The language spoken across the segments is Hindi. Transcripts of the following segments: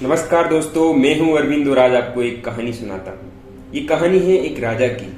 नमस्कार दोस्तों, मैं हूं अरविंद और आज आपको एक कहानी सुनाता हूं। ये कहानी है एक राजा की।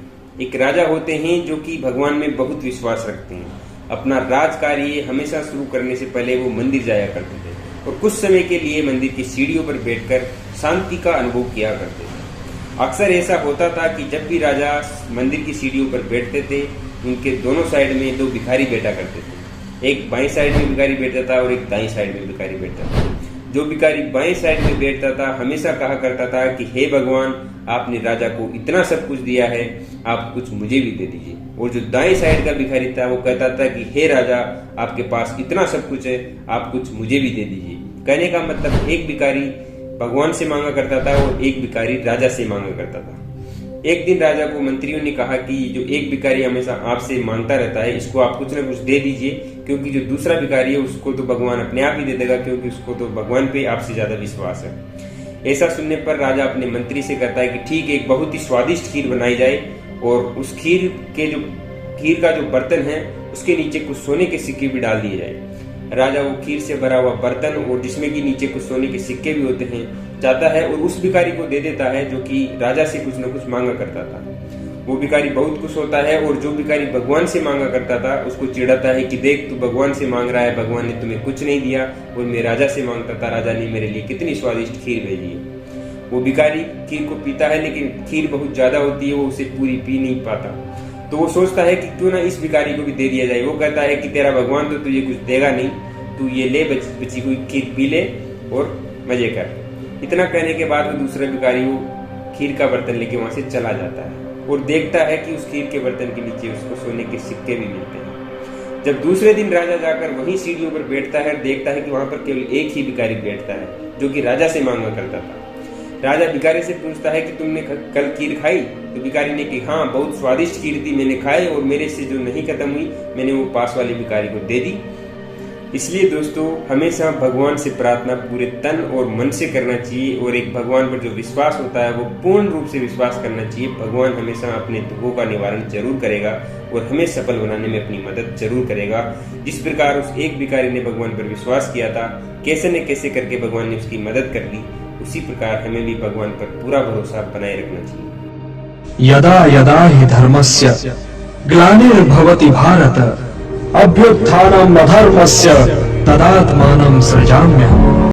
एक राजा होते हैं जो कि भगवान में बहुत विश्वास रखते हैं। अपना राज कार्य हमेशा शुरू करने से पहले वो मंदिर जाया करते थे और कुछ समय के लिए मंदिर की सीढ़ियों पर बैठकर शांति का अनुभव किया करते थे। अक्सर ऐसा होता था कि जब भी राजा मंदिर की सीढ़ियों पर बैठते थे, उनके दोनों साइड में दो भिखारी बैठा करते थे। एक बाईं साइड में भिखारी बैठता था और एक दाईं साइड में भिखारी बैठता था। जो भिखारी बाएं साइड में बैठता था हमेशा कहा करता था कि हे भगवान, आपने राजा को इतना सब कुछ दिया है, आप कुछ मुझे भी दे दीजिए। और जो दाएं साइड का भिखारी था वो कहता था कि हे राजा, आपके पास इतना सब कुछ है, आप कुछ मुझे भी दे दीजिए। कहने का मतलब एक भिखारी भगवान से मांगा करता था और एक भिखारी राजा से मांगा करता था। एक दिन राजा को मंत्रियों ने कहा कि जो एक भिखारी हमेशा आपसे मांगता रहता है, इसको आप कुछ ना कुछ दे दीजिए, क्योंकि जो दूसरा भिखारी है उसको तो भगवान अपने आप ही दे देगा, क्योंकि उसको तो भगवान पे आपसे ज्यादा विश्वास है। ऐसा सुनने पर राजा अपने मंत्री से कहता है कि ठीक है, एक बहुत ही स्वादिष्ट खीर बनाई जाए और उस खीर का जो बर्तन है उसके नीचे कुछ सोने के सिक्के भी डाल दिए जाए। राजा वो खीर से भरा हुआ बर्तन और जिसमें कि नीचे कुछ सोने के सिक्के भी होते हैं जाता है और उस भिखारी को दे देता है जो कि राजा से कुछ न कुछ मांगा करता था। वो भिखारी बहुत खुश होता है और जो भिखारी भगवान से मांगा करता था उसको चिढ़ाता है कि देख, तू भगवान से मांग रहा है, भगवान ने तुम्हें कुछ नहीं दिया, और मैं राजा से मांगता था, राजा ने मेरे लिए कितनी स्वादिष्ट खीर भेजी है। वो भिखारी खीर को पीता है, लेकिन खीर बहुत ज्यादा होती है, वो उसे पूरी पी नहीं पाता। तो वो सोचता है कि क्यों ना इस भिखारी को भी दे दिया जाए। वो कहता है कि तेरा भगवान तो तुझे कुछ देगा नहीं, तू ये ले, बची हुई खीर पी ले और मजे कर। इतना कहने के बाद वो दूसरे भिखारी वो खीर का बर्तन लेके वहां से चला जाता है और देखता है कि उस खीर के बर्तन के नीचे उसको सोने के सिक्के भी मिलते हैं। जब दूसरे दिन राजा जाकर वहीं सीढ़ियों पर बैठता है, देखता है कि वहां पर केवल एक ही भिखारी बैठता है जो कि राजा से मांगा करता था। राजा भिखारी से पूछता है कि तुमने कल खीर खाई? तो भिखारी ने कहा, हाँ, बहुत स्वादिष्ट खीर थी, मैंने खाई और मेरे से जो नहीं खत्म हुई मैंने वो पास वाले भिखारी को दे दी। इसलिए दोस्तों, हमेशा भगवान से प्रार्थना पूरे तन और मन से करना चाहिए और एक भगवान पर जो विश्वास होता है वो पूर्ण रूप से विश्वास करना चाहिए। भगवान हमेशा अपने दुखों का निवारण जरूर करेगा और हमें सफल बनाने में अपनी मदद जरूर करेगा। जिस प्रकार उस एक भिखारी ने भगवान पर विश्वास किया था, कैसे न कैसे करके भगवान ने उसकी मदद कर ली, उसी प्रकार हमें भी भगवान पर पूरा भरोसा बनाए रखना चाहिए। यदा यदा हि धर्मस्य ग्लानिर्भवति भारत अभ्युत्थानम् अधर्मस्य तदात्मानं सृजाम्यहम्।